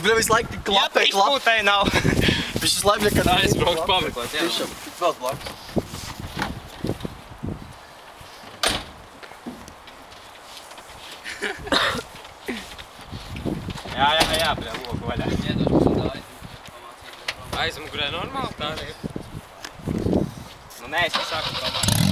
bļa visu laiku tik klapē, Ja izpūtē nav. Viņš visu laiku nekad Tā aizbraukšu pameklēt, jā. Tiešām, vēl blakus. Jā, bļa, loku vaļā. Aizmugurē normāli tā arī. Nu nē, es nesāku pamāt.